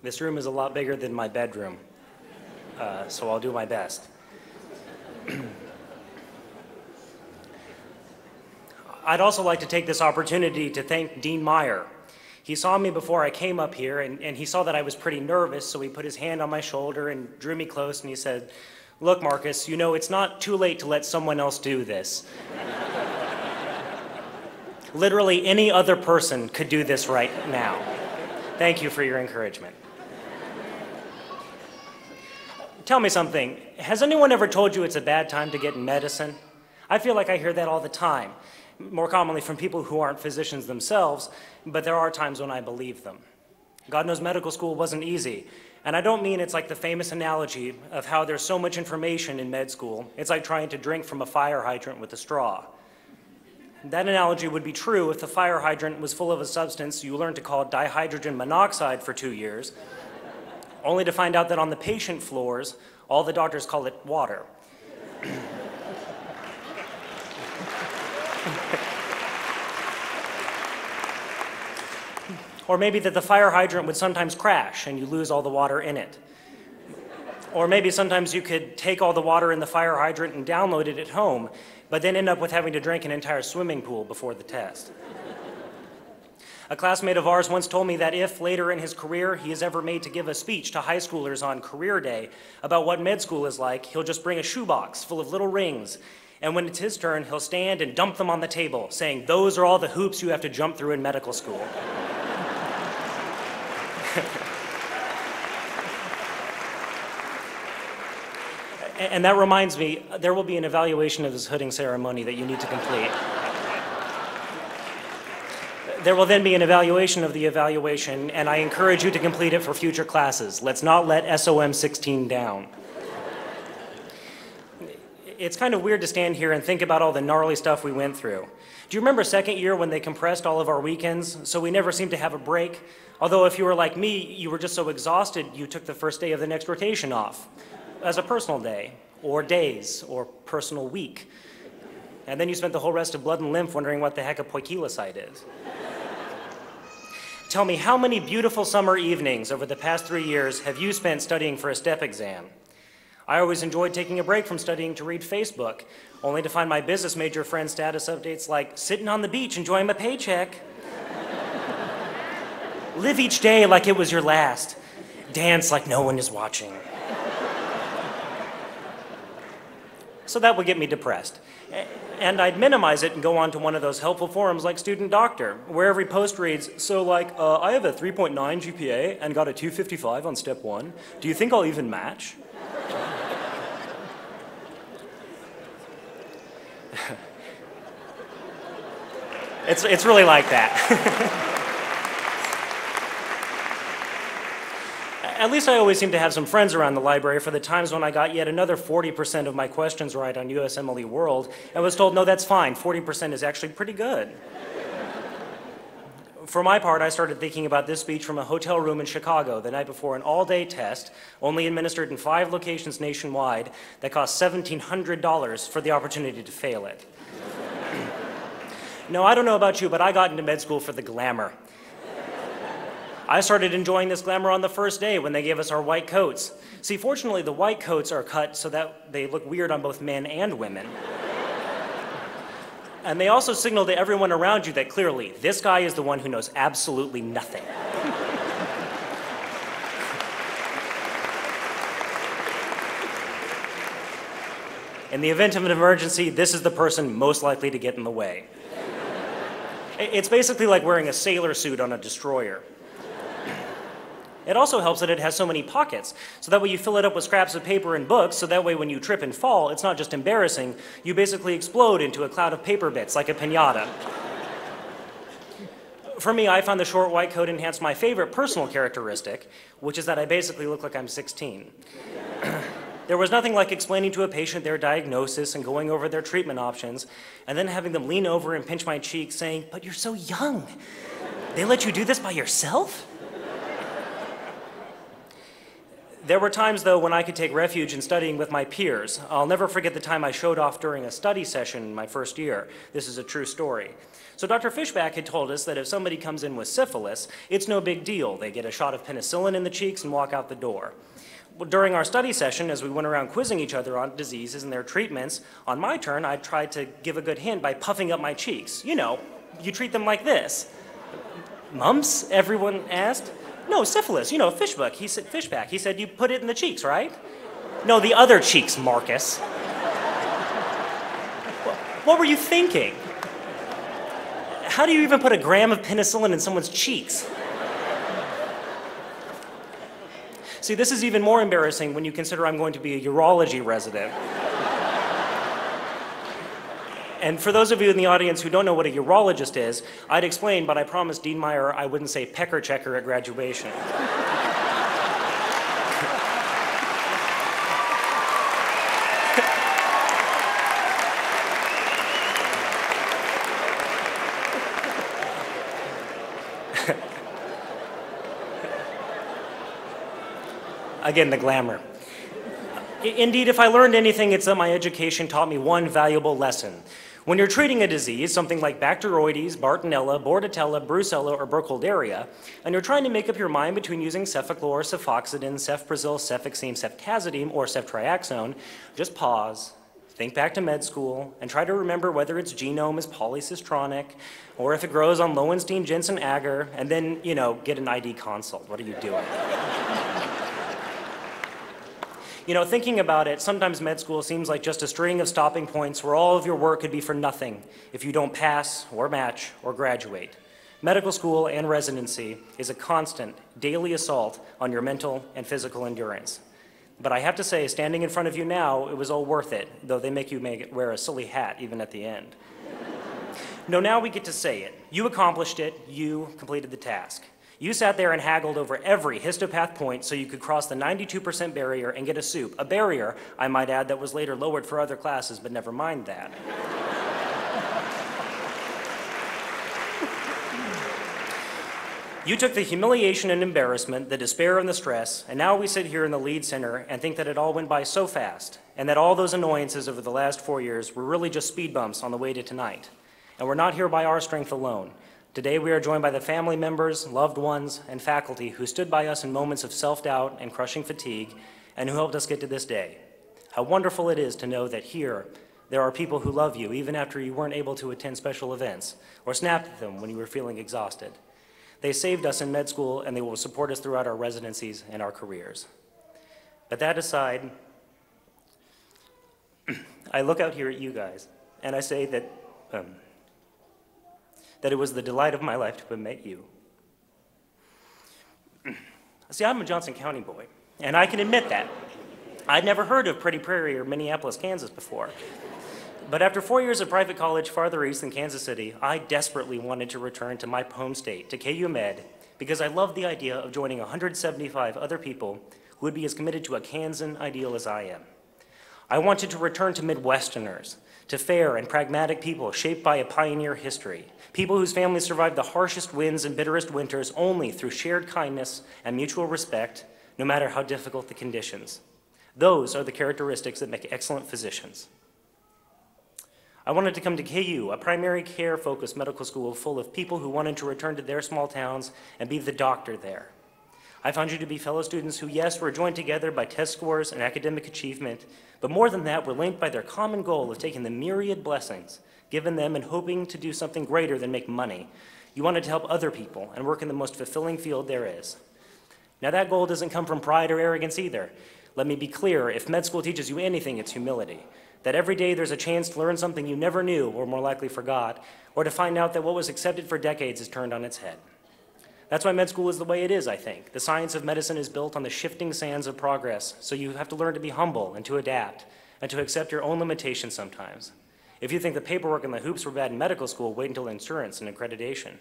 This room is a lot bigger than my bedroom, so I'll do my best. I'd also like to take this opportunity to thank Dean Meyer. He saw me before I came up here, and he saw that I was pretty nervous, so he put his hand on my shoulder and drew me close, and he said, "Look, Marcus, you know it's not too late to let someone else do this." Literally any other person could do this right now. Thank you for your encouragement. Tell me something, has anyone ever told you it's a bad time to get medicine? I feel like I hear that all the time, more commonly from people who aren't physicians themselves, but there are times when I believe them. God knows medical school wasn't easy, and I don't mean it's like the famous analogy of how there's so much information in med school, it's like trying to drink from a fire hydrant with a straw. That analogy would be true if the fire hydrant was full of a substance you learned to call dihydrogen monoxide for 2 years, only to find out that on the patient floors, all the doctors call it water. Or maybe that the fire hydrant would sometimes crash and you lose all the water in it. Or maybe sometimes you could take all the water in the fire hydrant and download it at home, but then end up with having to drink an entire swimming pool before the test. A classmate of ours once told me that if later in his career he is ever made to give a speech to high schoolers on career day about what med school is like, he'll just bring a shoebox full of little rings, and when it's his turn, he'll stand and dump them on the table, saying, "Those are all the hoops you have to jump through in medical school." And that reminds me, there will be an evaluation of this hooding ceremony that you need to complete. There will then be an evaluation of the evaluation, and I encourage you to complete it for future classes. Let's not let SOM 16 down. It's kind of weird to stand here and think about all the gnarly stuff we went through. Do you remember second year when they compressed all of our weekends, so we never seemed to have a break? Although if you were like me, you were just so exhausted you took the first day of the next rotation off as a personal day, or days, or personal week. And then you spent the whole rest of blood and lymph wondering what the heck a poikilocyte is. Tell me, how many beautiful summer evenings over the past 3 years have you spent studying for a step exam? I always enjoyed taking a break from studying to read Facebook, only to find my business major friend's status updates like, "Sitting on the beach enjoying my paycheck." "Live each day like it was your last. Dance like no one is watching." So that would get me depressed. And I'd minimize it and go on to one of those helpful forums like Student Doctor, where every post reads, "So like, I have a 3.9 GPA and got a 255 on step 1. Do you think I'll even match?" It's really like that. At least I always seem to have some friends around the library for the times when I got yet another 40% of my questions right on USMLE World and was told, "No, that's fine, 40% is actually pretty good." For my part, I started thinking about this speech from a hotel room in Chicago the night before an all-day test, only administered in 5 locations nationwide, that cost $1,700 for the opportunity to fail it. No, I don't know about you, but I got into med school for the glamour. I started enjoying this glamour on the first day when they gave us our white coats. See, fortunately, the white coats are cut so that they look weird on both men and women. And they also signal to everyone around you that clearly, this guy is the one who knows absolutely nothing. In the event of an emergency, this is the person most likely to get in the way. It's basically like wearing a sailor suit on a destroyer. It also helps that it has so many pockets, so that way you fill it up with scraps of paper and books, so that way when you trip and fall, it's not just embarrassing, you basically explode into a cloud of paper bits like a piñata. For me, I found the short white coat enhanced my favorite personal characteristic, which is that I basically look like I'm 16. There was nothing like explaining to a patient their diagnosis and going over their treatment options, and then having them lean over and pinch my cheek saying, "But you're so young. They let you do this by yourself?" There were times, though, when I could take refuge in studying with my peers. I'll never forget the time I showed off during a study session in my first year. This is a true story. So Dr. Fishback had told us that if somebody comes in with syphilis, it's no big deal. They get a shot of penicillin in the cheeks and walk out the door. Well, during our study session, as we went around quizzing each other on diseases and their treatments, on my turn, I tried to give a good hint by puffing up my cheeks. You know, you treat them like this. Mumps? Everyone asked. No, syphilis, you know, Fishback. He said you put it in the cheeks, right? No, the other cheeks, Marcus. What were you thinking? How do you even put a gram of penicillin in someone's cheeks? See, this is even more embarrassing when you consider I'm going to be a urology resident. And for those of you in the audience who don't know what a urologist is, I'd explain, but I promised Dean Meyer I wouldn't say pecker checker at graduation. Again, the glamour. Indeed, if I learned anything, it's that my education taught me one valuable lesson. When you're treating a disease, something like Bacteroides, Bartonella, Bordetella, Brucella, or Burkholderia, and you're trying to make up your mind between using cefaclor, cefoxidin, cefprazil, cefixime, ceftazidime, or ceftriaxone, just pause, think back to med school, and try to remember whether its genome is polycistronic, or if it grows on Lowenstein, Jensen, agar, and then, you know, get an ID consult. What are you doing? You know, thinking about it, sometimes med school seems like just a string of stopping points where all of your work could be for nothing if you don't pass or match or graduate. Medical school and residency is a constant, daily assault on your mental and physical endurance. But I have to say, standing in front of you now, it was all worth it, though they make you wear a silly hat even at the end. No, now we get to say it. You accomplished it. You completed the task. You sat there and haggled over every histopath point so you could cross the 92% barrier and get a soup. A barrier, I might add, that was later lowered for other classes, but never mind that. You took the humiliation and embarrassment, the despair and the stress, and now we sit here in the Lead Center and think that it all went by so fast, and that all those annoyances over the last 4 years were really just speed bumps on the way to tonight. And we're not here by our strength alone. Today we are joined by the family members, loved ones, and faculty who stood by us in moments of self-doubt and crushing fatigue, and who helped us get to this day. How wonderful it is to know that here there are people who love you even after you weren't able to attend special events or snapped at them when you were feeling exhausted. They saved us in med school, and they will support us throughout our residencies and our careers. But that aside, I look out here at you guys, and I say that it was the delight of my life to have met you. See, I'm a Johnson County boy, and I can admit that. I'd never heard of Pretty Prairie or Minneapolis, Kansas before. But after 4 years of private college farther east than Kansas City, I desperately wanted to return to my home state, to KU Med, because I loved the idea of joining 175 other people who would be as committed to a Kansan ideal as I am. I wanted to return to Midwesterners, to fair and pragmatic people shaped by a pioneer history, people whose families survived the harshest winds and bitterest winters only through shared kindness and mutual respect, no matter how difficult the conditions. Those are the characteristics that make excellent physicians. I wanted to come to KU, a primary care-focused medical school full of people who wanted to return to their small towns and be the doctor there. I found you to be fellow students who, yes, were joined together by test scores and academic achievement, but more than that, were linked by their common goal of taking the myriad blessings given them and hoping to do something greater than make money. You wanted to help other people and work in the most fulfilling field there is. Now, that goal doesn't come from pride or arrogance either. Let me be clear, if med school teaches you anything, it's humility. That every day there's a chance to learn something you never knew or more likely forgot, or to find out that what was accepted for decades is turned on its head. That's why med school is the way it is, I think. The science of medicine is built on the shifting sands of progress, so you have to learn to be humble and to adapt, and to accept your own limitations sometimes. If you think the paperwork and the hoops were bad in medical school, wait until insurance and accreditation.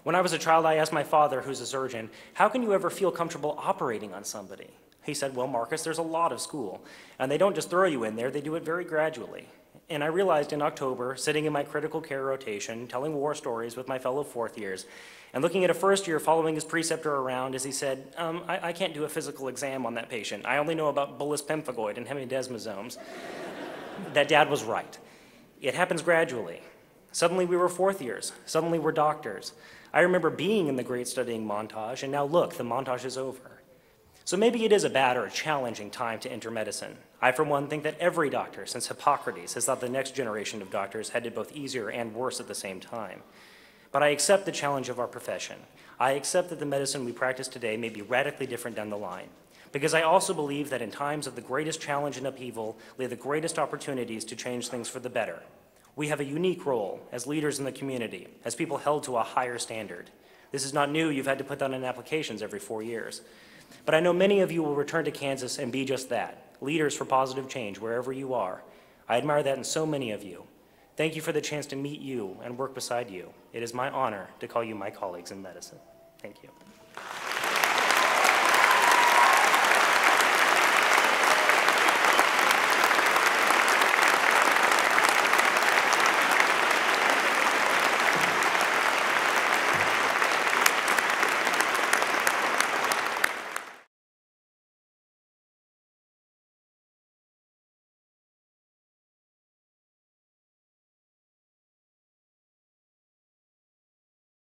When I was a child, I asked my father, who's a surgeon, how can you ever feel comfortable operating on somebody? He said, well, Marcus, there's a lot of school, and they don't just throw you in there, they do it very gradually. And I realized in October, sitting in my critical care rotation, telling war stories with my fellow fourth years, and looking at a first year following his preceptor around as he said, I can't do a physical exam on that patient. I only know about bullous pemphigoid and hemidesmosomes. That Dad was right. It happens gradually. Suddenly we were fourth years. Suddenly we're doctors. I remember being in the great studying montage, and now look, the montage is over. So maybe it is a bad or a challenging time to enter medicine. I, for one, think that every doctor, since Hippocrates, has thought the next generation of doctors had it both easier and worse at the same time. But I accept the challenge of our profession. I accept that the medicine we practice today may be radically different down the line. Because I also believe that in times of the greatest challenge and upheaval lay the greatest opportunities to change things for the better. We have a unique role as leaders in the community, as people held to a higher standard. This is not new. You've had to put that in applications every 4 years. But I know many of you will return to Kansas and be just that, leaders for positive change wherever you are. I admire that in so many of you. Thank you for the chance to meet you and work beside you. It is my honor to call you my colleagues in medicine. Thank you.